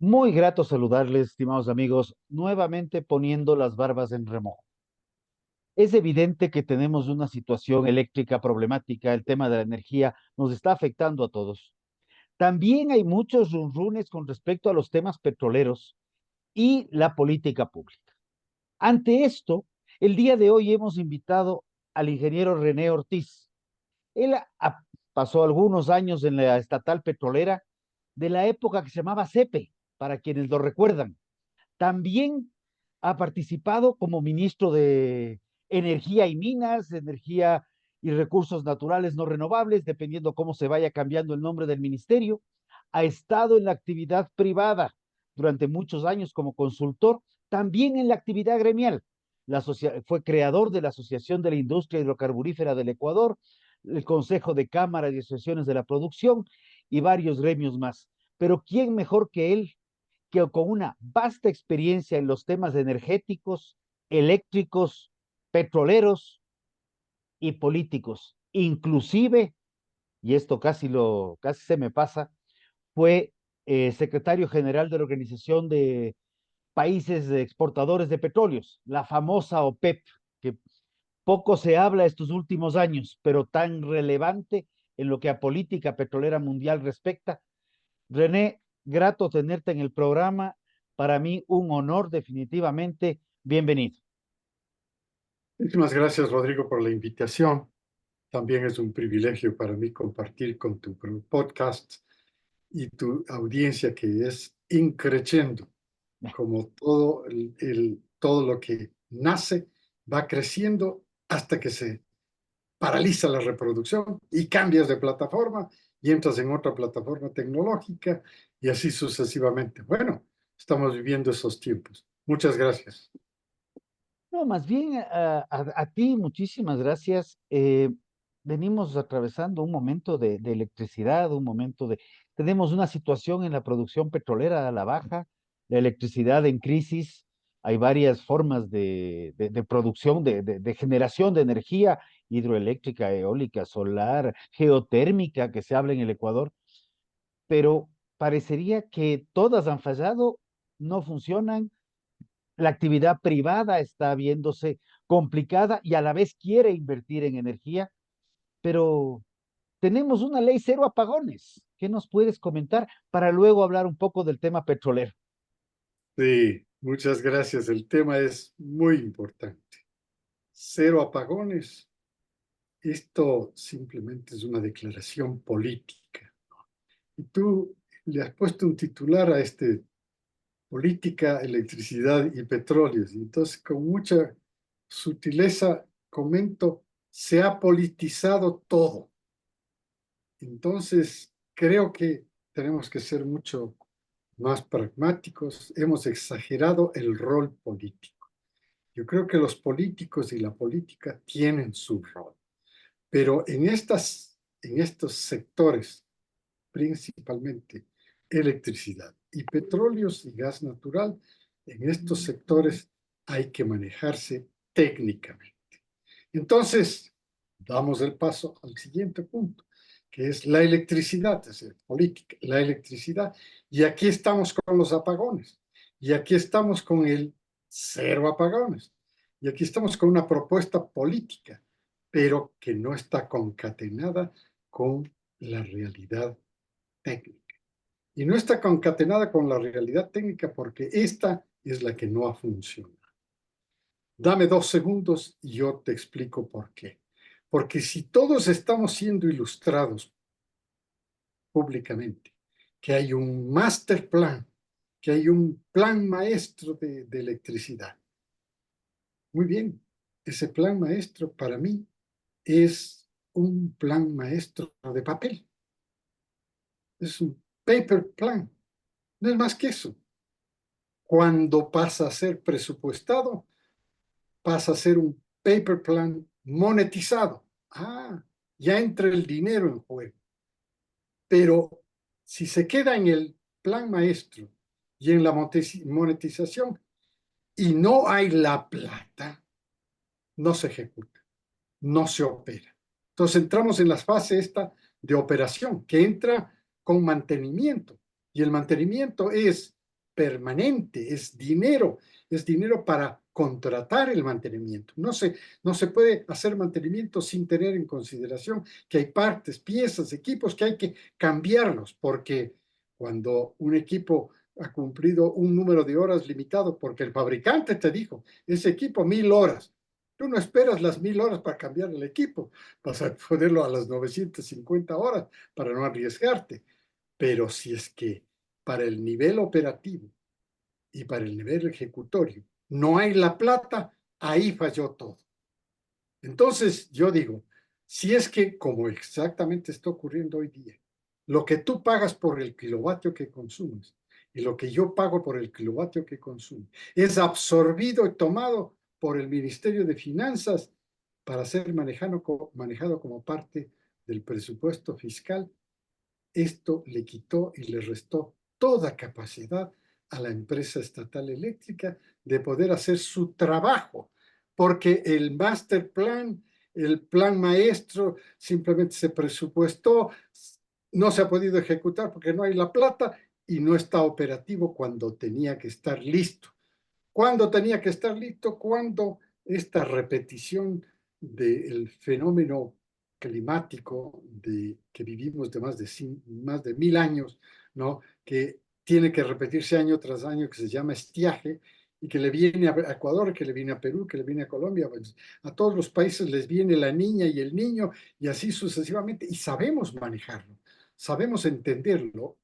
Muy grato saludarles, estimados amigos, nuevamente poniendo las barbas en remojo. Es evidente que tenemos una situación eléctrica problemática, el tema de la energía nos está afectando a todos. También hay muchos runrunes con respecto a los temas petroleros y la política pública. Ante esto, el día de hoy hemos invitado al ingeniero René Ortiz. Él pasó algunos años en la estatal petrolera de la época que se llamaba CEPE, para quienes lo recuerdan. También ha participado como ministro de Energía y Minas, Energía y Recursos Naturales no renovables, dependiendo cómo se vaya cambiando el nombre del ministerio. Ha estado en la actividad privada durante muchos años como consultor, también en la actividad gremial. Fue creador de la Asociación de la Industria Hidrocarburífera del Ecuador, el Consejo de Cámaras y Asociaciones de la Producción y varios gremios más. Pero ¿quién mejor que él, que con una vasta experiencia en los temas energéticos, eléctricos, petroleros y políticos? Inclusive, y esto casi se me pasa, fue secretario general de la Organización de Países Exportadores de Petróleos, la famosa OPEP, que poco se habla estos últimos años, pero tan relevante en lo que a política petrolera mundial respecta. René, grato tenerte en el programa. Para mí un honor definitivamente. Bienvenido. Muchísimas gracias, Rodrigo, por la invitación. También es un privilegio para mí compartir con tu podcast y tu audiencia que es increciendo, como todo lo que nace va creciendo hasta que se paraliza la reproducción y cambias de plataforma y entras en otra plataforma tecnológica y así sucesivamente. Bueno, estamos viviendo esos tiempos. Muchas gracias. No, más bien a ti muchísimas gracias. Venimos atravesando un momento de electricidad, un momento de... Tenemos una situación en la producción petrolera a la baja, la electricidad en crisis. Hay varias formas de producción, de generación de energía hidroeléctrica, eólica, solar, geotérmica, que se habla en el Ecuador, pero parecería que todas han fallado, no funcionan. La actividad privada está viéndose complicada y a la vez quiere invertir en energía, pero tenemos una ley cero apagones. ¿Qué nos puedes comentar para luego hablar un poco del tema petrolero? Sí, muchas gracias. El tema es muy importante. Cero apagones. Esto simplemente es una declaración política. Y tú le has puesto un titular a este, política, electricidad y petróleos. Y entonces, con mucha sutileza, comento, se ha politizado todo. Entonces, creo que tenemos que ser mucho más pragmáticos. Hemos exagerado el rol político. Yo creo que los políticos y la política tienen su rol, pero en estos sectores, principalmente electricidad y petróleos y gas natural, en estos sectores hay que manejarse técnicamente. Entonces, damos el paso al siguiente punto, que es la electricidad, es decir, política, la electricidad. Y aquí estamos con los apagones. Y aquí estamos con el cero apagones. Y aquí estamos con una propuesta política, pero que no está concatenada con la realidad técnica. Y no está concatenada con la realidad técnica porque esta es la que no ha funcionado. Dame 2 segundos y yo te explico por qué. Porque si todos estamos siendo ilustrados públicamente, que hay un master plan, que hay un plan maestro de electricidad, muy bien, ese plan maestro para mí es un plan maestro de papel, es un paper plan, no es más que eso. Cuando pasa a ser presupuestado, pasa a ser un paper plan monetizado. Ah, ya entra el dinero en juego. Pero si se queda en el plan maestro y en la monetización y no hay la plata, no se ejecuta, no se opera. Entonces entramos en la fase esta de operación, que entra con mantenimiento. Y el mantenimiento es permanente, es dinero para contratar el mantenimiento. No se puede hacer mantenimiento sin tener en consideración que hay partes, piezas, equipos que hay que cambiarlos, porque cuando un equipo ha cumplido un número de horas limitado, porque el fabricante te dijo, ese equipo 1000 horas, tú no esperas las 1000 horas para cambiar el equipo, vas a ponerlo a las 950 horas para no arriesgarte. Pero si es que para el nivel operativo y para el nivel ejecutorio no hay la plata, ahí falló todo. Entonces yo digo, si es que como exactamente está ocurriendo hoy día, lo que tú pagas por el kilovatio que consumes y lo que yo pago por el kilovatio que consumo es absorbido y tomado por el Ministerio de Finanzas para ser manejado como parte del presupuesto fiscal, esto le quitó y le restó toda capacidad a la empresa estatal eléctrica de poder hacer su trabajo, porque el master plan, el plan maestro, simplemente se presupuestó, no se ha podido ejecutar porque no hay la plata y no está operativo cuando tenía que estar listo. ¿Cuándo tenía que estar listo? Cuando esta repetición del fenómeno climático que vivimos de más de 1000 años, ¿no? Que tiene que repetirse año tras año, que se llama estiaje, y que le viene a Ecuador, que le viene a Perú, que le viene a Colombia, pues, a todos los países les viene la niña y el niño, y así sucesivamente, y sabemos manejarlo, sabemos entenderlo,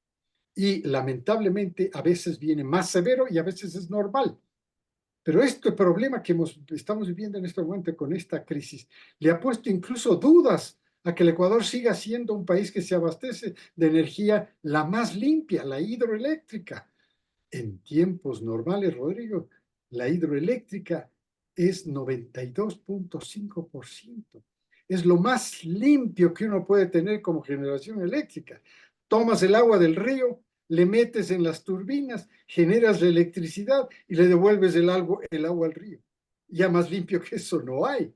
y lamentablemente a veces viene más severo y a veces es normal. Pero este problema que estamos viviendo en este momento con esta crisis le ha puesto incluso dudas a que el Ecuador siga siendo un país que se abastece de energía la más limpia, la hidroeléctrica. En tiempos normales, Rodrigo, la hidroeléctrica es 92.5%. Es lo más limpio que uno puede tener como generación eléctrica. Tomas el agua del río, le metes en las turbinas, generas la electricidad y le devuelves el agua al río. Ya más limpio que eso no hay.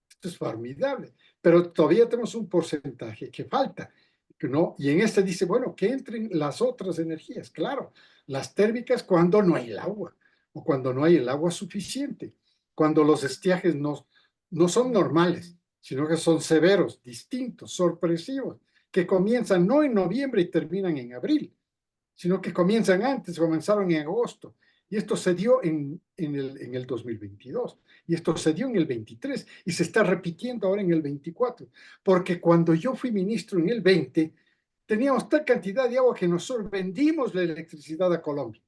Esto es formidable. Pero todavía tenemos un porcentaje que falta. ¿No? Y en este dice, bueno, que entren las otras energías. Claro, las térmicas cuando no hay el agua o cuando no hay el agua suficiente, cuando los estiajes no son normales, sino que son severos, distintos, sorpresivos, que comienzan no en noviembre y terminan en abril, sino que comienzan antes, comenzaron en agosto. Y esto se dio en el 2022, y esto se dio en el 23, y se está repitiendo ahora en el 24, porque cuando yo fui ministro en el 20, teníamos tal cantidad de agua que nosotros vendimos la electricidad a Colombia.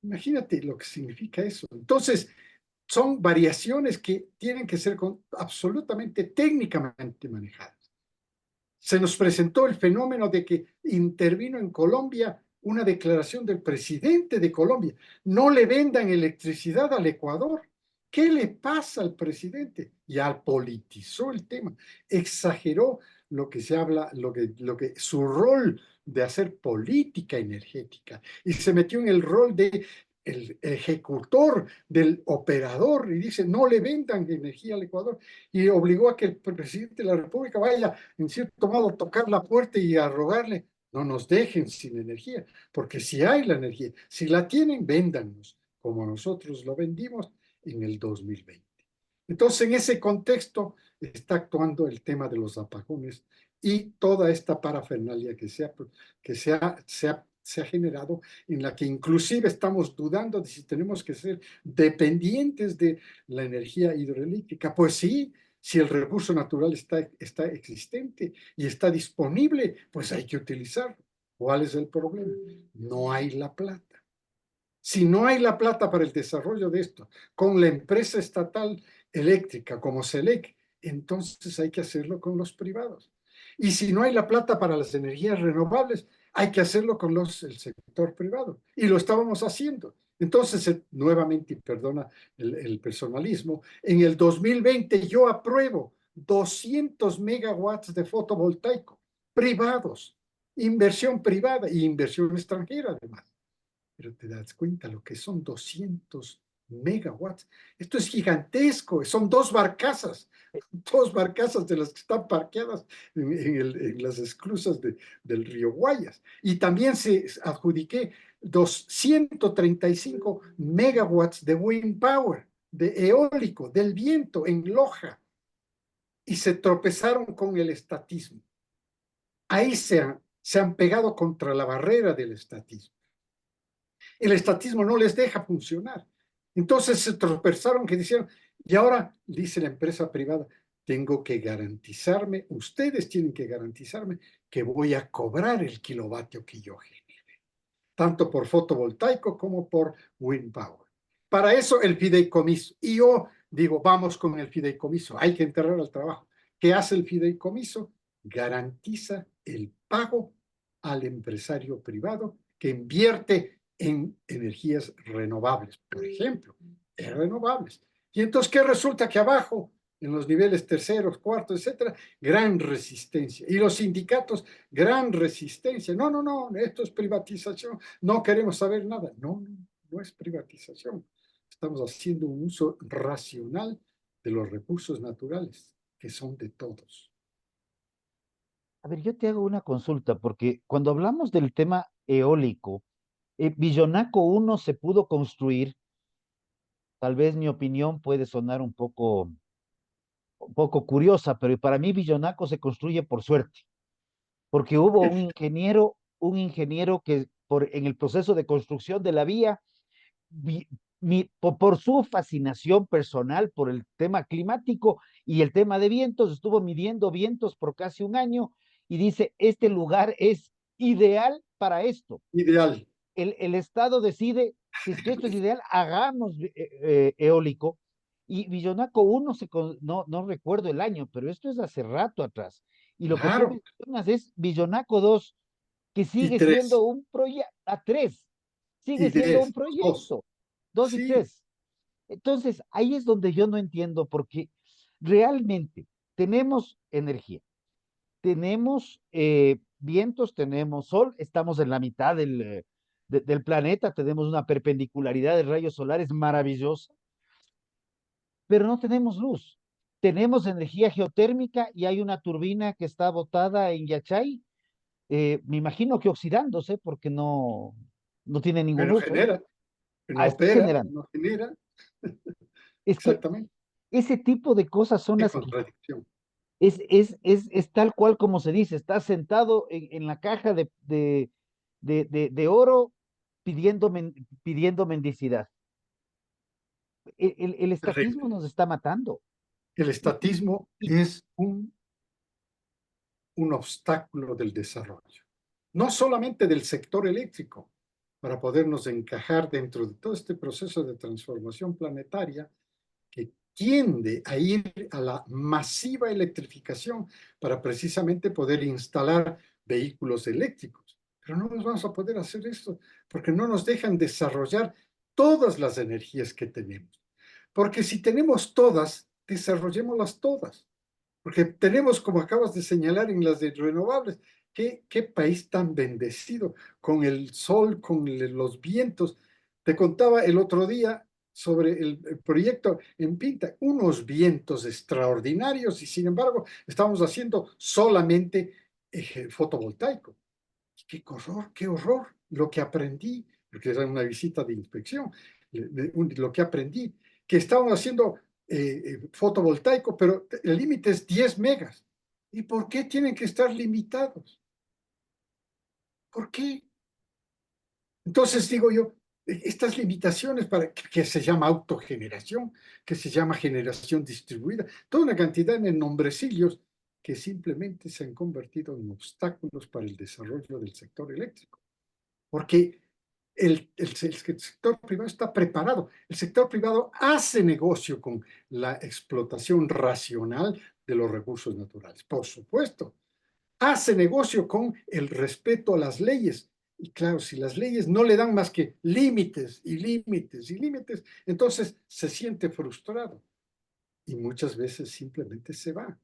Imagínate lo que significa eso. Entonces, son variaciones que tienen que ser absolutamente técnicamente manejadas. Se nos presentó el fenómeno de que intervino en Colombia una declaración del presidente de Colombia. No le vendan electricidad al Ecuador. ¿Qué le pasa al presidente? Ya politizó el tema, exageró lo que se habla, su rol de hacer política energética y se metió en el rol de el ejecutor, del operador, y dice, no le vendan energía al Ecuador, y obligó a que el presidente de la República vaya, en cierto modo, a tocar la puerta y a rogarle, no nos dejen sin energía, porque si hay la energía, si la tienen, véndanos, como nosotros lo vendimos en el 2020. Entonces, en ese contexto está actuando el tema de los apagones y toda esta parafernalia se ha generado, en la que inclusive estamos dudando de si tenemos que ser dependientes de la energía hidroeléctrica. Pues sí, si el recurso natural está existente y está disponible, pues hay que utilizarlo. ¿Cuál es el problema? No hay la plata. Si no hay la plata para el desarrollo de esto, con la empresa estatal eléctrica como SELEC, entonces hay que hacerlo con los privados. Y si no hay la plata para las energías renovables, hay que hacerlo con el sector privado. Y lo estábamos haciendo. Entonces, nuevamente, perdona el personalismo, en el 2020 yo apruebo 200 megawatts de fotovoltaico privados, inversión privada y inversión extranjera además. Pero te das cuenta lo que son 200 megawatts. Esto es gigantesco, son dos barcazas de las que están parqueadas en las esclusas del río Guayas. Y también se adjudiqué 235 megawatts de wind power, de eólico, del viento en Loja, y se tropezaron con el estatismo. Ahí se han pegado contra la barrera del estatismo. El estatismo no les deja funcionar. Entonces se tropezaron que dijeron, y ahora dice la empresa privada, tengo que garantizarme, ustedes tienen que garantizarme que voy a cobrar el kilovatio que yo genere, tanto por fotovoltaico como por wind power. Para eso el fideicomiso. Y yo digo, vamos con el fideicomiso, hay que enterrar al trabajo. ¿Qué hace el fideicomiso? Garantiza el pago al empresario privado que invierte en energías renovables, por ejemplo, en renovables. Y entonces, ¿qué resulta? Que abajo, en los niveles terceros, cuartos, etcétera, gran resistencia. Y los sindicatos, gran resistencia. No, no, no, esto es privatización, no queremos saber nada. No, no, no es privatización. Estamos haciendo un uso racional de los recursos naturales, que son de todos. A ver, yo te hago una consulta, porque cuando hablamos del tema eólico, Billonaco 1 se pudo construir, tal vez mi opinión puede sonar un poco curiosa, pero para mí Billonaco se construye por suerte, porque hubo un ingeniero que en el proceso de construcción de la vía, por su fascinación personal por el tema climático y el tema de vientos, estuvo midiendo vientos por casi un año y dice, este lugar es ideal para esto. Ideal. El Estado decide, si es que esto es ideal, hagamos eólico. Y Villonaco 1, no recuerdo el año, pero esto es hace rato atrás. Y lo que tú Claro. mencionas es Villonaco 2, que Y sigue siendo tres. un proyecto, a 3, sigue Y siendo un 10. Dos. proyecto, 2 y Sí. 3. Entonces, ahí es donde yo no entiendo, porque realmente tenemos energía, tenemos vientos, tenemos sol, estamos en la mitad del planeta, tenemos una perpendicularidad de rayos solares maravillosa, pero no tenemos luz. Tenemos energía geotérmica y hay una turbina que está botada en Yachay, me imagino que oxidándose porque no tiene ningún Pero uso. genera, no Ah, está opera, generando. no genera. Es que Exactamente. ese tipo de cosas son Qué las que contradicción. es tal cual como se dice, está sentado en la caja de oro pidiendo mendicidad. El estatismo Terrible. nos está matando. El Y, y- estatismo y es un obstáculo del desarrollo, no solamente del sector eléctrico, para podernos encajar dentro de todo este proceso de transformación planetaria que tiende a ir a la masiva electrificación para precisamente poder instalar vehículos eléctricos. Pero no nos vamos a poder hacer esto porque no nos dejan desarrollar todas las energías que tenemos. Porque si tenemos todas, desarrollémoslas todas. Porque tenemos, como acabas de señalar, en las de renovables, qué país tan bendecido, con el sol, con los vientos. Te contaba el otro día sobre el proyecto en Pinta, unos vientos extraordinarios y sin embargo estamos haciendo solamente fotovoltaico. Qué horror lo que aprendí, porque era una visita de inspección, lo que aprendí, que estaban haciendo fotovoltaico, pero el límite es 10 megas. ¿Y por qué tienen que estar limitados? ¿Por qué? Entonces digo yo, estas limitaciones para que se llama autogeneración, que se llama generación distribuida, toda una cantidad de nombrecillos que simplemente se han convertido en obstáculos para el desarrollo del sector eléctrico. Porque el sector privado está preparado. El sector privado hace negocio con la explotación racional de los recursos naturales, por supuesto. Hace negocio con el respeto a las leyes. Y claro, si las leyes no le dan más que límites y límites y límites, entonces se siente frustrado. Y muchas veces simplemente se va.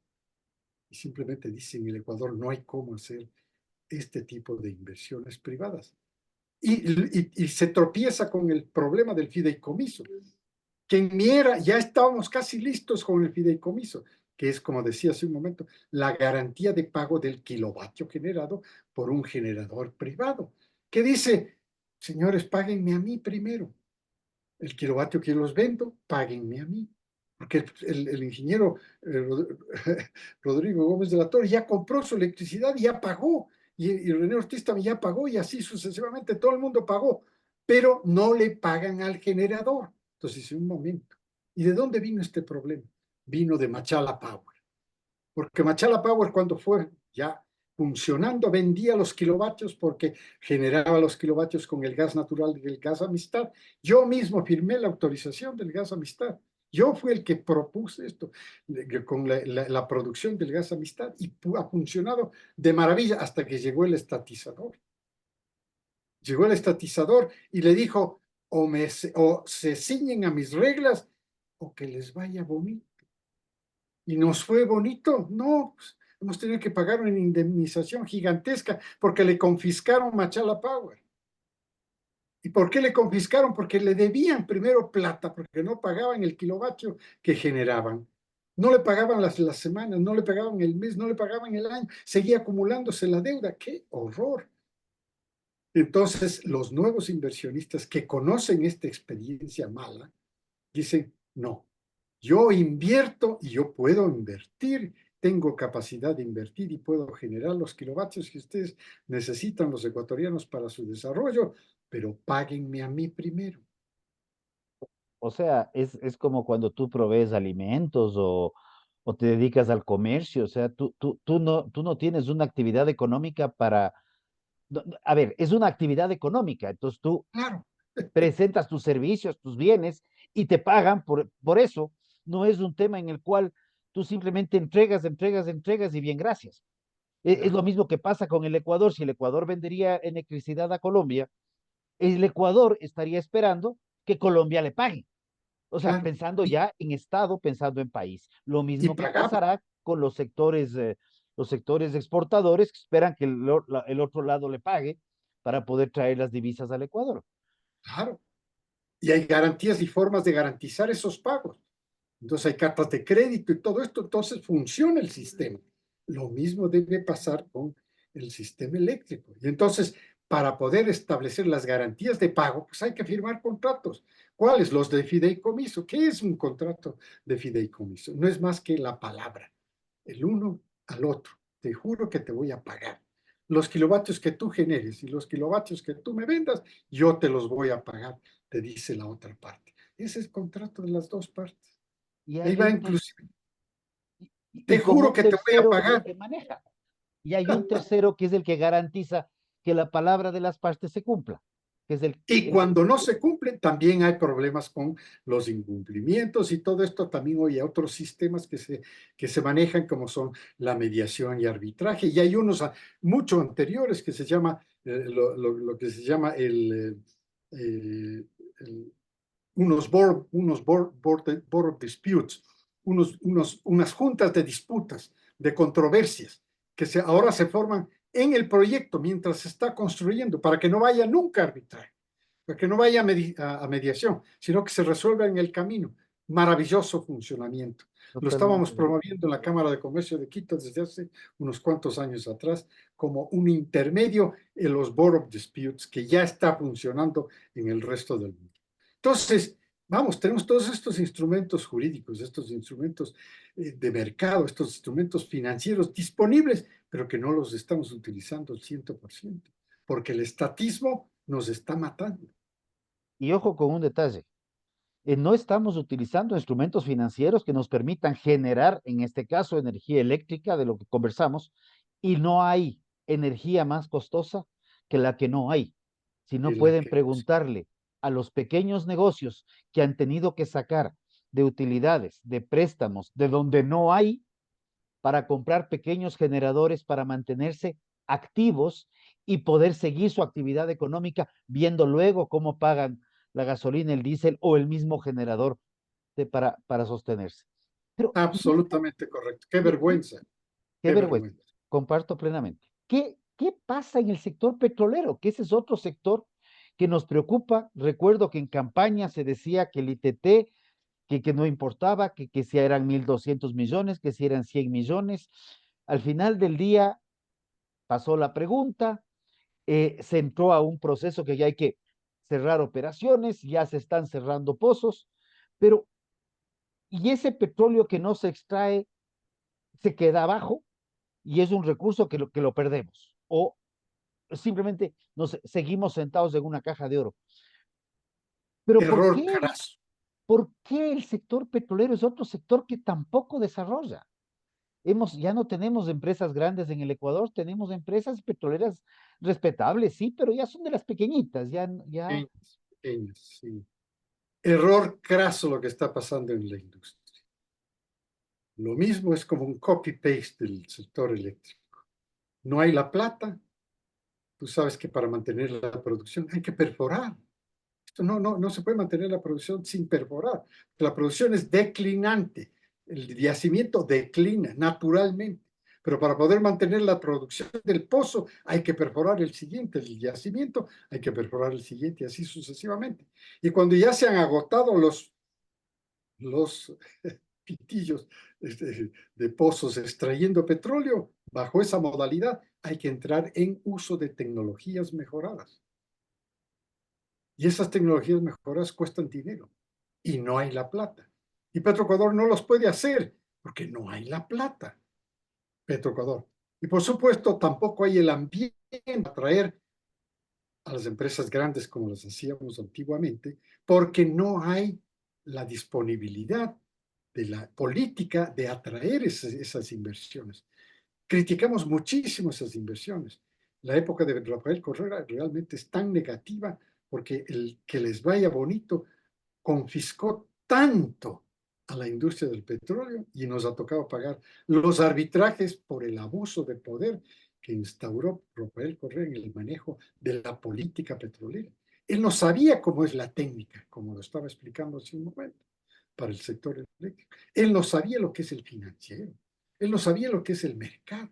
Y simplemente dice, en el Ecuador no hay cómo hacer este tipo de inversiones privadas. Y se tropieza con el problema del fideicomiso. que en mi era ya estábamos casi listos con el fideicomiso, que es, como decía hace un momento, la garantía de pago del kilovatio generado por un generador privado, que dice, señores, páguenme a mí primero. El kilovatio que los vendo, páguenme a mí. Porque el ingeniero Rodrigo Gómez de la Torre ya compró su electricidad y ya pagó. Y René Ortiz también ya pagó y así sucesivamente todo el mundo pagó. Pero no le pagan al generador. Entonces, en un momento. ¿Y de dónde vino este problema? Vino de Machala Power. Porque Machala Power cuando fue ya funcionando vendía los kilovatios porque generaba los kilovatios con el gas natural del gas Amistad. Yo mismo firmé la autorización del gas Amistad. Yo fui el que propuse esto con la producción del gas Amistad y ha funcionado de maravilla hasta que llegó el estatizador. Llegó el estatizador y le dijo, o se ciñen a mis reglas o que les vaya bonito. ¿Y nos fue bonito? No, pues, hemos tenido que pagar una indemnización gigantesca porque le confiscaron Machala Power. ¿Y por qué le confiscaron? Porque le debían primero plata, porque no pagaban el kilovatio que generaban. No le pagaban las semanas, no le pagaban el mes, no le pagaban el año. Seguía acumulándose la deuda. ¡Qué horror! Entonces, los nuevos inversionistas que conocen esta experiencia mala dicen, no, yo invierto y yo puedo invertir, tengo capacidad de invertir y puedo generar los kilovatios que ustedes necesitan, los ecuatorianos, para su desarrollo, pero páguenme a mí primero. O sea, es como cuando tú provees alimentos o te dedicas al comercio, o sea, tú no tienes una actividad económica para, a ver, es una actividad económica, entonces tú Claro, presentas tus servicios, tus bienes y te pagan por eso. No es un tema en el cual tú simplemente entregas y bien, gracias. Es lo claro, mismo que pasa con el Ecuador. Si el Ecuador vendería electricidad a Colombia, el Ecuador estaría esperando que Colombia le pague. O sea, claro. pensando ya en Estado, pensando en país. Lo Y mismo que pagaba, pasará con los sectores exportadores que esperan que el otro lado le pague para poder traer las divisas al Ecuador. claro. Y hay garantías y formas de garantizar esos pagos. Entonces hay cartas de crédito y todo esto, entonces funciona el sistema. Lo mismo debe pasar con el sistema eléctrico. Y entonces, para poder establecer las garantías de pago, pues hay que firmar contratos. ¿Cuáles? Los de fideicomiso. ¿Qué es un contrato de fideicomiso? No es más que la palabra, el uno al otro. Te juro que te voy a pagar. Los kilovatios que tú generes y los kilovatios que tú me vendas, yo te los voy a pagar, te dice la otra parte. Ese es el contrato de las dos partes. Y Ahí hay va un inclusive. Te y con juro un que te voy a tercero que es el pagar. que maneja. Y hay un tercero que es el que garantiza que la palabra de las partes se cumpla, que es Y cuando no se cumplen, también hay problemas con los incumplimientos y todo esto. También hoy hay otros sistemas que se manejan como son la mediación y arbitraje. Y hay unos mucho anteriores que se llama, lo que se llama el board of disputes, unas juntas de disputas, de controversias, que ahora se forman en el proyecto mientras se está construyendo, para que no vaya nunca a arbitrar, para que no vaya a mediación, sino que se resuelva en el camino. Maravilloso funcionamiento. Lo estábamos totalmente de acuerdo. promoviendo en la Cámara de Comercio de Quito desde hace unos cuantos años atrás como un intermedio en los Board of Disputes que ya está funcionando en el resto del mundo. Entonces, vamos, tenemos todos estos instrumentos jurídicos, estos instrumentos de mercado, estos instrumentos financieros disponibles, pero que no los estamos utilizando al 100%, porque el estatismo nos está matando. Y ojo con un detalle, no estamos utilizando instrumentos financieros que nos permitan generar, en este caso, energía eléctrica, de lo que conversamos, y no hay energía más costosa que la que no hay. Si no Y la pueden que preguntarle a los pequeños negocios que han tenido que sacar de utilidades, de préstamos, de donde no hay, para comprar pequeños generadores para mantenerse activos y poder seguir su actividad económica, viendo luego cómo pagan la gasolina, el diésel o el mismo generador para sostenerse. Pero, absolutamente correcto. Qué y vergüenza, qué qué vergüenza, vergüenza. comparto plenamente. ¿Qué pasa en el sector petrolero? Que ese es otro sector que nos preocupa. Recuerdo que en campaña se decía que el ITT que no importaba, que si eran 1.200 millones, que si eran 100 millones. Al final del día pasó la pregunta, se entró a un proceso que ya hay que cerrar operaciones, ya se están cerrando pozos, pero y ese petróleo que no se extrae se queda abajo y es un recurso que lo perdemos. O simplemente seguimos sentados en una caja de oro. Pero Error craso. ¿por qué el sector petrolero es otro sector que tampoco desarrolla? Ya no tenemos empresas grandes en el Ecuador, tenemos empresas petroleras respetables, sí, pero ya son de las pequeñitas, ya. Pequeñas, pequeñas, sí. Error craso lo que está pasando en la industria. Lo mismo es como un copy-paste del sector eléctrico. No hay la plata. Tú sabes que para mantener la producción hay que perforar. Esto no se puede mantener la producción sin perforar. La producción es declinante. El yacimiento declina naturalmente. Pero para poder mantener la producción del pozo hay que perforar el siguiente, el yacimiento, hay que perforar el siguiente y así sucesivamente. Y cuando ya se han agotado los pitillos de pozos extrayendo petróleo, bajo esa modalidad hay que entrar en uso de tecnologías mejoradas. Y esas tecnologías mejoradas cuestan dinero y no hay la plata. Y Petroecuador no los puede hacer porque no hay la plata. Petroecuador. Y por supuesto, tampoco hay el ambiente para atraer a las empresas grandes como las hacíamos antiguamente, porque no hay la disponibilidad de la política de atraer esas inversiones. Criticamos muchísimo esas inversiones. La época de Rafael Correa realmente es tan negativa porque el que les vaya bonito confiscó tanto a la industria del petróleo y nos ha tocado pagar los arbitrajes por el abuso de poder que instauró Rafael Correa en el manejo de la política petrolera. Él no sabía cómo es la técnica, como lo estaba explicando hace un momento, para el sector eléctrico. Él no sabía lo que es el financiero. Él no sabía lo que es el mercado.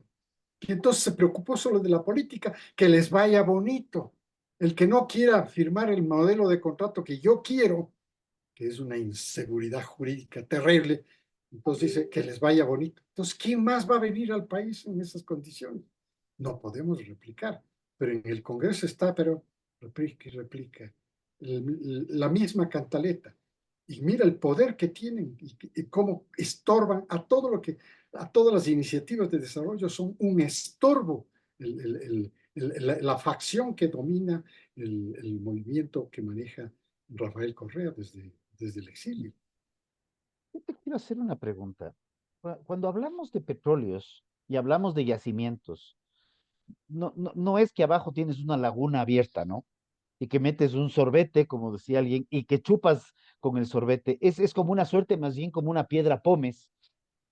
Y entonces se preocupó solo de la política, que les vaya bonito. El que no quiera firmar el modelo de contrato que yo quiero, que es una inseguridad jurídica terrible, entonces dice que les vaya bonito. Entonces, ¿quién más va a venir al país en esas condiciones? No podemos replicar, pero en el Congreso está, pero replica y replica la misma cantaleta. Y mira el poder que tienen y cómo estorban a todo lo que, a todas las iniciativas de desarrollo son un estorbo. La facción que domina el movimiento que maneja Rafael Correa desde el exilio. Yo te quiero hacer una pregunta. Cuando hablamos de petróleos y hablamos de yacimientos, no es que abajo tienes una laguna abierta, ¿no? Y que metes un sorbete, como decía alguien, y que chupas con el sorbete. Es como una suerte, más bien como una piedra pómez,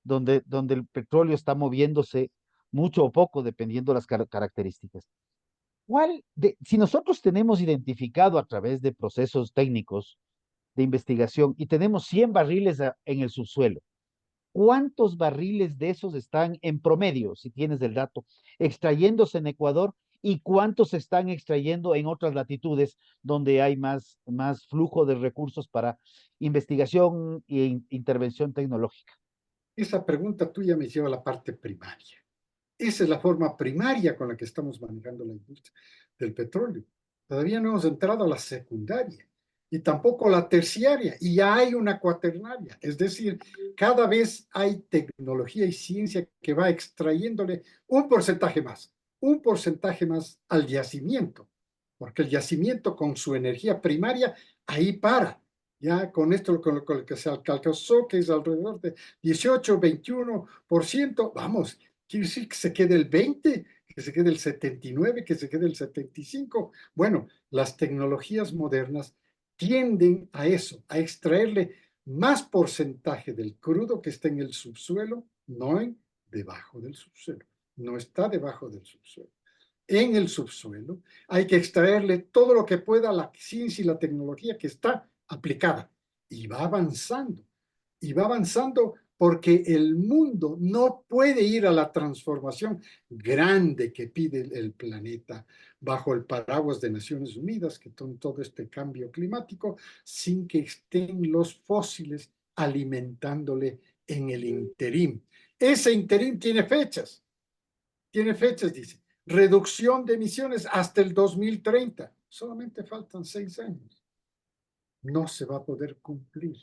donde el petróleo está moviéndose mucho o poco, dependiendo de las características. Si nosotros tenemos identificado a través de procesos técnicos de investigación y tenemos 100 barriles en el subsuelo, ¿cuántos barriles de esos están en promedio, si tienes el dato, extrayéndose en Ecuador y cuántos se están extrayendo en otras latitudes donde hay más flujo de recursos para investigación e intervención tecnológica? Esa pregunta tuya me lleva a la parte primaria. Esa es la forma primaria con la que estamos manejando la industria del petróleo. Todavía no hemos entrado a la secundaria y tampoco a la terciaria, y ya hay una cuaternaria. Es decir, cada vez hay tecnología y ciencia que va extrayéndole un porcentaje más al yacimiento, porque el yacimiento con su energía primaria ahí para. Ya con esto, con lo que se alcanzó, que es alrededor de 18, 21%, vamos, quiere decir que se quede el 20, que se quede el 79, que se quede el 75. Bueno, las tecnologías modernas tienden a eso, a extraerle más porcentaje del crudo que está en el subsuelo, no debajo del subsuelo. No está debajo del subsuelo. En el subsuelo hay que extraerle todo lo que pueda la ciencia y la tecnología que está aplicada. Y va avanzando. Y va avanzando porque el mundo no puede ir a la transformación grande que pide el planeta bajo el paraguas de Naciones Unidas, que son todo este cambio climático, sin que estén los fósiles alimentándole en el interín. Ese interín tiene fechas, dice. Reducción de emisiones hasta el 2030. Solamente faltan 6 años. No se va a poder cumplir.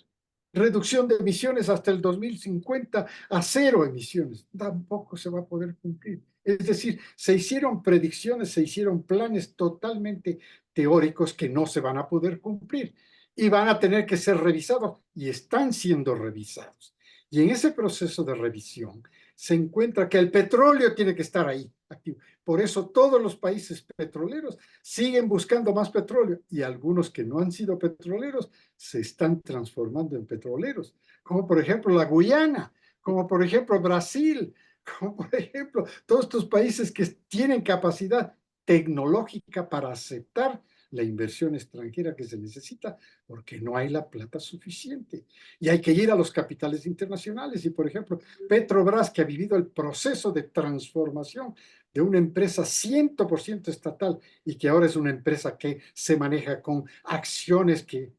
Reducción de emisiones hasta el 2050 a 0 emisiones. Tampoco se va a poder cumplir. Es decir, se hicieron predicciones, se hicieron planes totalmente teóricos que no se van a poder cumplir y van a tener que ser revisados y están siendo revisados. Y en ese proceso de revisión se encuentra que el petróleo tiene que estar ahí, activo. Por eso todos los países petroleros siguen buscando más petróleo y algunos que no han sido petroleros se están transformando en petroleros, como por ejemplo la Guyana, como por ejemplo Brasil, como por ejemplo todos estos países que tienen capacidad tecnológica para aceptar la inversión extranjera que se necesita porque no hay la plata suficiente. Y hay que ir a los capitales internacionales. Y por ejemplo, Petrobras, que ha vivido el proceso de transformación de una empresa 100% estatal y que ahora es una empresa que se maneja con acciones que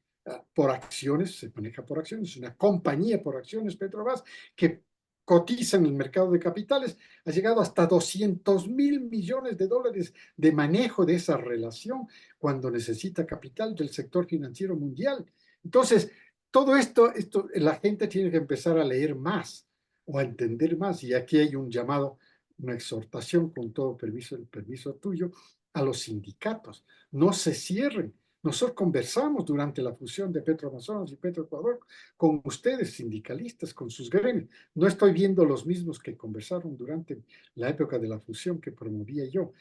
por acciones, se maneja por acciones, una compañía por acciones Petrobras que cotiza en el mercado de capitales, ha llegado hasta 200.000 millones de dólares de manejo de esa relación cuando necesita capital del sector financiero mundial. Entonces, todo esto, la gente tiene que empezar a leer más o a entender más, y aquí hay un llamado, una exhortación con todo permiso, el permiso tuyo, a los sindicatos. No se cierren. Nosotros conversamos durante la fusión de Petroamazonas y Petroecuador con ustedes, sindicalistas, con sus gremios. No estoy viendo los mismos que conversaron durante la época de la fusión que promovía yo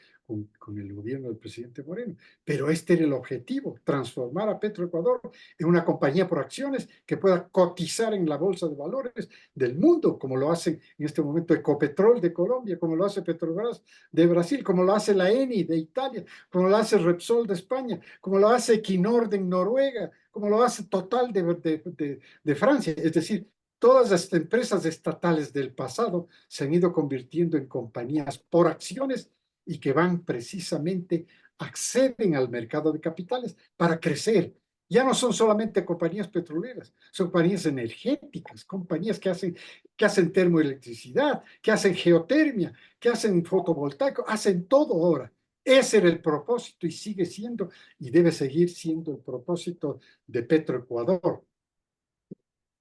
con el gobierno del presidente Moreno. Pero este era el objetivo, transformar a Petroecuador en una compañía por acciones que pueda cotizar en la bolsa de valores del mundo, como lo hace en este momento Ecopetrol de Colombia, como lo hace Petrobras de Brasil, como lo hace la Eni de Italia, como lo hace Repsol de España, como lo hace Equinor de Noruega, como lo hace Total de Francia. Es decir, todas las empresas estatales del pasado se han ido convirtiendo en compañías por acciones y que van precisamente, acceden al mercado de capitales para crecer. Ya no son solamente compañías petroleras, son compañías energéticas, compañías que hacen termoelectricidad, que hacen geotermia, que hacen fotovoltaico, hacen todo ahora. Ese era el propósito y sigue siendo y debe seguir siendo el propósito de Petroecuador.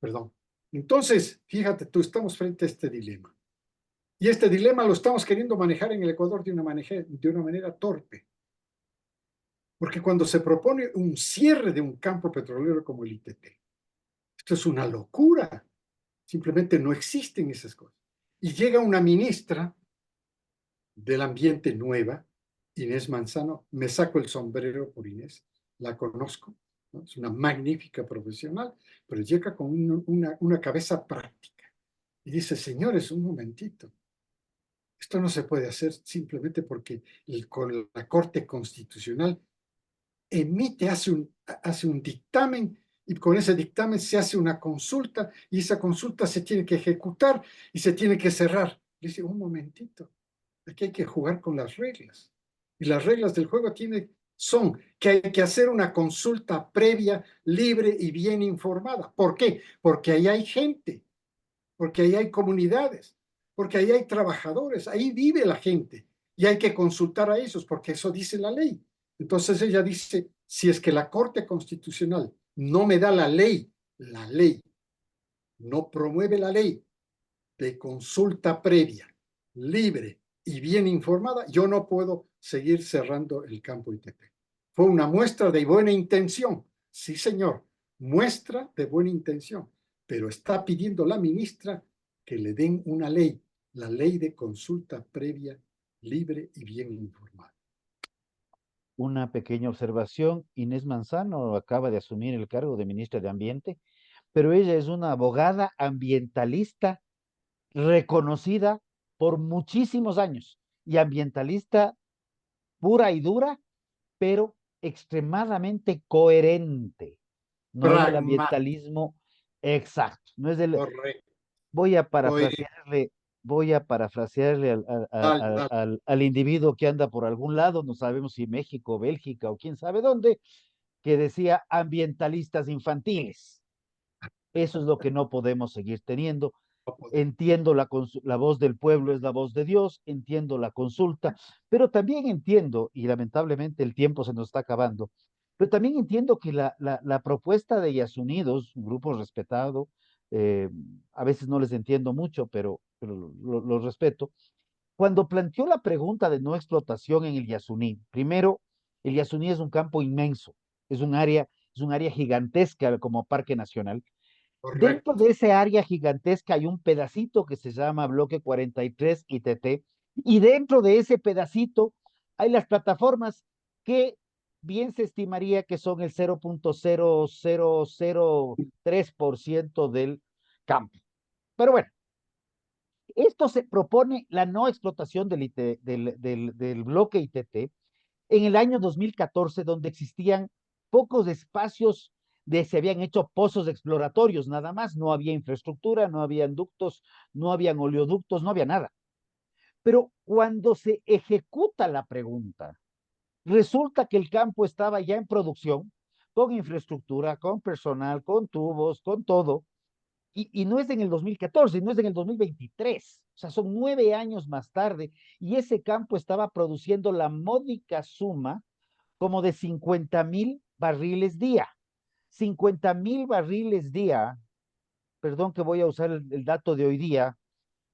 Perdón. Entonces, fíjate tú, estamos frente a este dilema. Y este dilema lo estamos queriendo manejar en el Ecuador de una manera torpe. Porque cuando se propone un cierre de un campo petrolero como el ITT, esto es una locura. Simplemente no existen esas cosas. Y llega una ministra del ambiente nueva, Inés Manzano, me saco el sombrero por Inés, la conozco, ¿no? Es una magnífica profesional, pero llega con una cabeza práctica. Y dice, señores, un momentito, esto no se puede hacer simplemente porque la Corte Constitucional hace un dictamen y con ese dictamen se hace una consulta y esa consulta se tiene que ejecutar y se tiene que cerrar. Dice, un momentito, aquí hay que jugar con las reglas. Y las reglas del juego son que hay que hacer una consulta previa, libre y bien informada. ¿Por qué? Porque ahí hay gente, porque ahí hay comunidades, porque ahí hay trabajadores, ahí vive la gente y hay que consultar a esos porque eso dice la ley. Entonces ella dice, si es que la Corte Constitucional no me da la ley no promueve la ley de consulta previa, libre y bien informada, yo no puedo seguir cerrando el campo ITP. Fue una muestra de buena intención, sí señor, muestra de buena intención, pero está pidiendo la ministra que le den una ley, la ley de consulta previa, libre y bien informada. Una pequeña observación, Inés Manzano acaba de asumir el cargo de ministra de Ambiente, pero ella es una abogada ambientalista reconocida por muchísimos años y ambientalista pura y dura, pero extremadamente coherente. No es del Pragmático, ambientalismo exacto, no es del, correcto, voy a coherente. parafrasearle, voy a parafrasearle Dale, dale. al individuo que anda por algún lado, no sabemos si México, Bélgica o quién sabe dónde, que decía ambientalistas infantiles. Eso es lo que no podemos seguir teniendo. No podemos. Entiendo la voz del pueblo es la voz de Dios, entiendo la consulta, pero también entiendo, y lamentablemente el tiempo se nos está acabando, pero también entiendo que la propuesta de Yas Unidos, un grupo respetado, eh, a veces no les entiendo mucho, pero lo respeto, cuando planteó la pregunta de no explotación en el Yasuní, primero, el Yasuní es un campo inmenso, es un área gigantesca como parque nacional. Dentro Correcto. de ese área gigantesca hay un pedacito que se llama Bloque 43 ITT, y dentro de ese pedacito hay las plataformas que bien se estimaría que son el 0.0003% del campo. Pero bueno, esto se propone la no explotación del bloque ITT en el año 2014, donde existían pocos espacios se habían hecho pozos exploratorios, nada más, no había infraestructura, no habían ductos, no habían oleoductos, no había nada. Pero cuando se ejecuta la pregunta, resulta que el campo estaba ya en producción, con infraestructura, con personal, con tubos, con todo, y no es en el 2014, no es en el 2023, o sea, son 9 años más tarde, y ese campo estaba produciendo la módica suma como de 50,000 barriles día. 50,000 barriles día, perdón que voy a usar el dato de hoy día,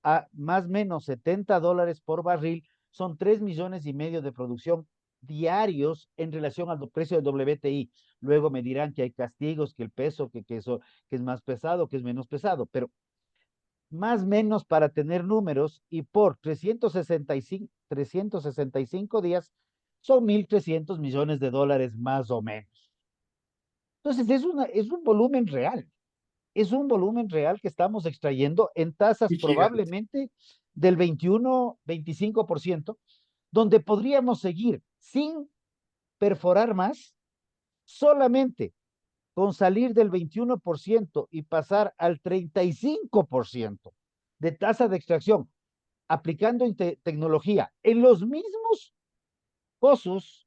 a más o menos $70 por barril, son 3,5 millones de producción diarios en relación al precio del WTI. Luego me dirán que hay castigos, que el peso, que es más pesado, que es menos pesado, pero más o menos para tener números, y por 365 días son $1,300 millones más o menos. Entonces es un volumen real, es un volumen real que estamos extrayendo en tasas Y gigante. probablemente del 21-25%, donde podríamos seguir sin perforar más, solamente con salir del 21% y pasar al 35% de tasa de extracción, aplicando tecnología en los mismos pozos,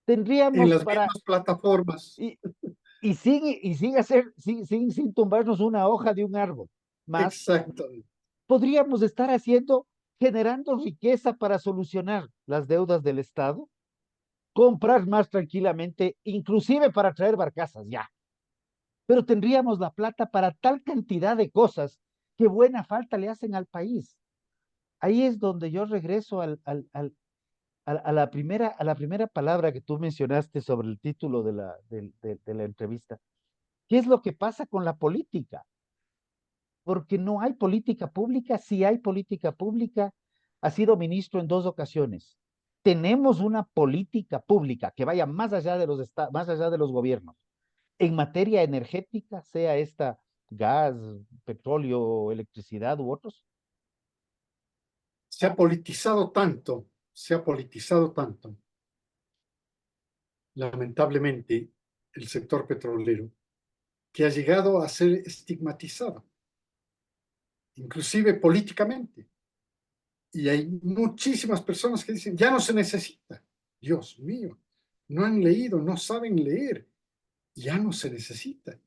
En tendríamos las para, mismas plataformas. y, sin tumbarnos una hoja de un árbol, más Exactamente. podríamos estar haciendo, generando riqueza para solucionar las deudas del Estado, comprar más tranquilamente, inclusive para traer barcazas ya, pero tendríamos la plata para tal cantidad de cosas que buena falta le hacen al país. Ahí es donde yo regreso a la primera palabra que tú mencionaste sobre el título de la entrevista. ¿Qué es lo que pasa con la política? Porque no hay política pública. Si hay política pública, ha sido ministro en 2 ocasiones. Tenemos una política pública que vaya más allá de los gobiernos. En materia energética, sea esta gas, petróleo, electricidad u otros. Se ha politizado tanto, lamentablemente, el sector petrolero, que ha llegado a ser estigmatizado, inclusive políticamente. Y hay muchísimas personas que dicen, ya no se necesita. Dios mío, no han leído, no saben leer, ya no se necesita.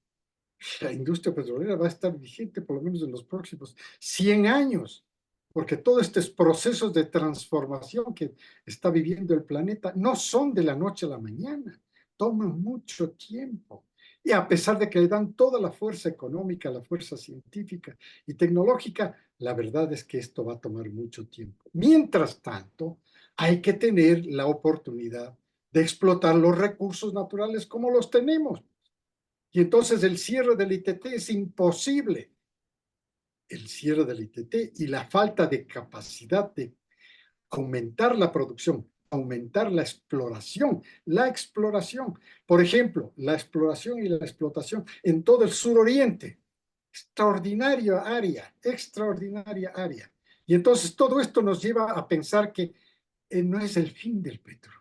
La industria petrolera va a estar vigente por lo menos en los próximos 100 años, porque todos estos procesos de transformación que está viviendo el planeta no son de la noche a la mañana, toman mucho tiempo. Y a pesar de que le dan toda la fuerza económica, la fuerza científica y tecnológica, la verdad es que esto va a tomar mucho tiempo. Mientras tanto, hay que tener la oportunidad de explotar los recursos naturales como los tenemos. Y entonces el cierre del ITT es imposible. El cierre del ITT y la falta de capacidad de aumentar la producción, aumentar la exploración. Por ejemplo, la exploración y la explotación en todo el suroriente. Extraordinaria área. Y entonces todo esto nos lleva a pensar que no es el fin del petróleo,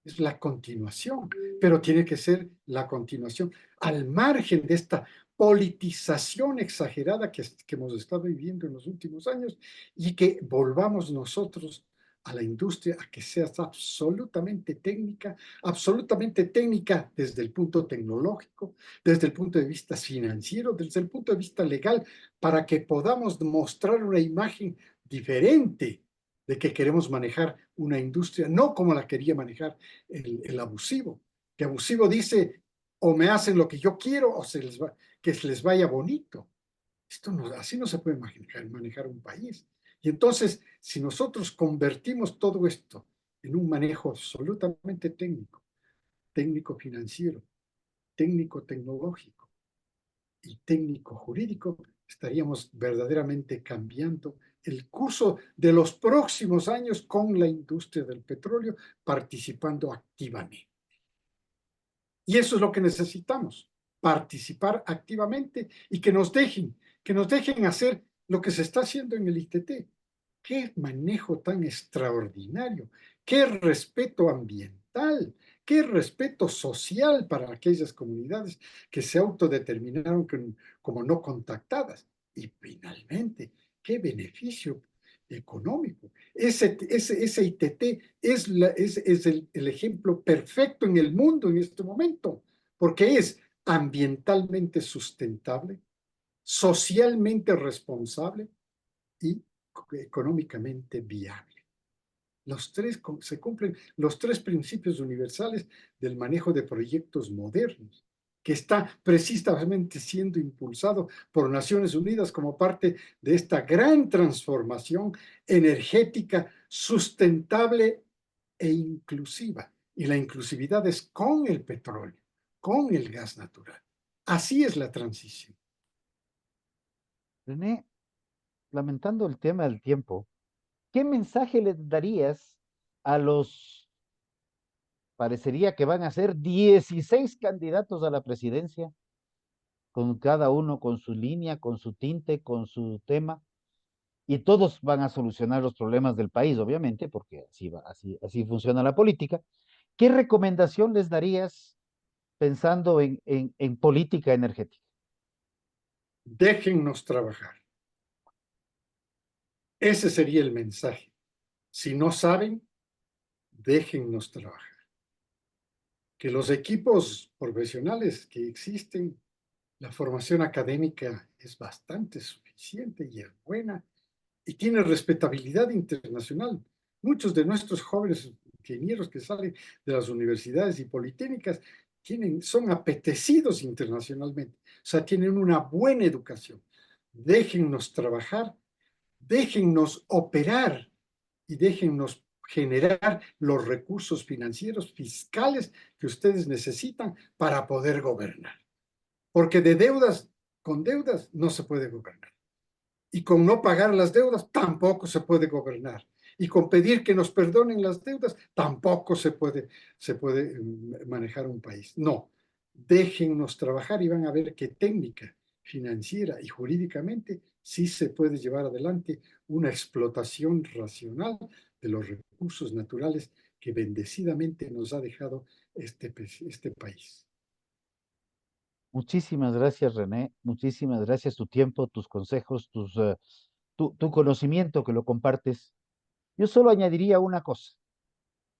es la continuación, pero tiene que ser la continuación al margen de esta politización exagerada que hemos estado viviendo en los últimos años y que volvamos nosotros a la industria a que sea absolutamente técnica desde el punto tecnológico, desde el punto de vista financiero, desde el punto de vista legal, para que podamos mostrar una imagen diferente de que queremos manejar una industria, no como la quería manejar el abusivo, que abusivo dice o me hacen lo que yo quiero o que se les vaya bonito. Esto no, así no se puede manejar un país. Y entonces, si nosotros convertimos todo esto en un manejo absolutamente técnico, técnico financiero, técnico tecnológico y técnico jurídico, estaríamos verdaderamente cambiando el curso de los próximos años con la industria del petróleo, participando activamente. Y eso es lo que necesitamos, participar activamente y que nos dejen hacer lo que se está haciendo en el ITT. Qué manejo tan extraordinario, qué respeto ambiental, qué respeto social para aquellas comunidades que se autodeterminaron como no contactadas. Y finalmente, qué beneficio económico. Ese ITT es el ejemplo perfecto en el mundo en este momento, porque es ambientalmente sustentable, socialmente responsable y económicamente viable. Se cumplen los tres principios universales del manejo de proyectos modernos, que está precisamente siendo impulsado por Naciones Unidas como parte de esta gran transformación energética sustentable e inclusiva. Y la inclusividad es con el petróleo, con el gas natural. Así es la transición. René, lamentando el tema del tiempo, ¿qué mensaje le darías a los, parecería que van a ser 16 candidatos a la presidencia, con cada uno con su línea, con su tinte, con su tema, y todos van a solucionar los problemas del país, obviamente, porque así funciona la política? ¿Qué recomendación les darías pensando en política energética? Déjennos trabajar. Ese sería el mensaje. Si no saben, déjennos trabajar. Que los equipos profesionales que existen, la formación académica es bastante suficiente y es buena y tiene respetabilidad internacional. Muchos de nuestros jóvenes ingenieros que salen de las universidades y politécnicas son apetecidos internacionalmente, o sea, tienen una buena educación. Déjennos trabajar, déjennos operar y déjennos generar los recursos financieros, fiscales que ustedes necesitan para poder gobernar. Porque con deudas no se puede gobernar. Y con no pagar las deudas tampoco se puede gobernar. Y con pedir que nos perdonen las deudas tampoco se puede manejar un país. No, déjennos trabajar y van a ver que técnica, financiera y jurídicamente sí se puede llevar adelante una explotación racional de los recursos naturales que bendecidamente nos ha dejado este país. Muchísimas gracias, René. Muchísimas gracias tu tiempo, tus consejos, tu conocimiento que lo compartes. Yo solo añadiría una cosa: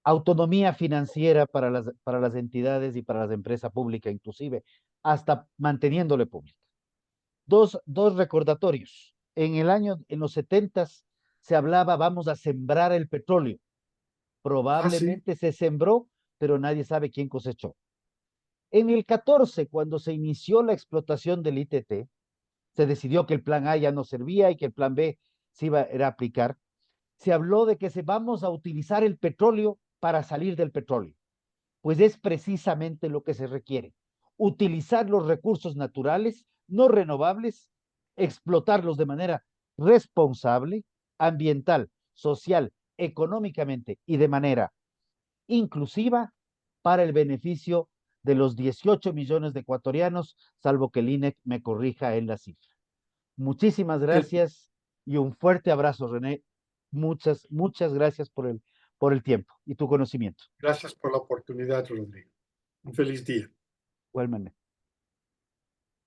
autonomía financiera para las entidades y para las empresas públicas, inclusive, hasta manteniéndole pública. Dos recordatorios. En los 70 se hablaba, vamos a sembrar el petróleo. Ah, sí, Probablemente se sembró, pero nadie sabe quién cosechó. En el 14, cuando se inició la explotación del ITT, se decidió que el plan A ya no servía y que el plan B era aplicar. Se habló de que vamos a utilizar el petróleo para salir del petróleo. Pues es precisamente lo que se requiere: utilizar los recursos naturales no renovables, explotarlos de manera responsable, ambiental, social, económicamente y de manera inclusiva, para el beneficio de los 18 millones de ecuatorianos, salvo que el INEC me corrija en la cifra. Muchísimas el, gracias y un fuerte abrazo, René. Muchas gracias por el tiempo y tu conocimiento. gracias por la oportunidad, Rodrigo. Un feliz día. Igualmente.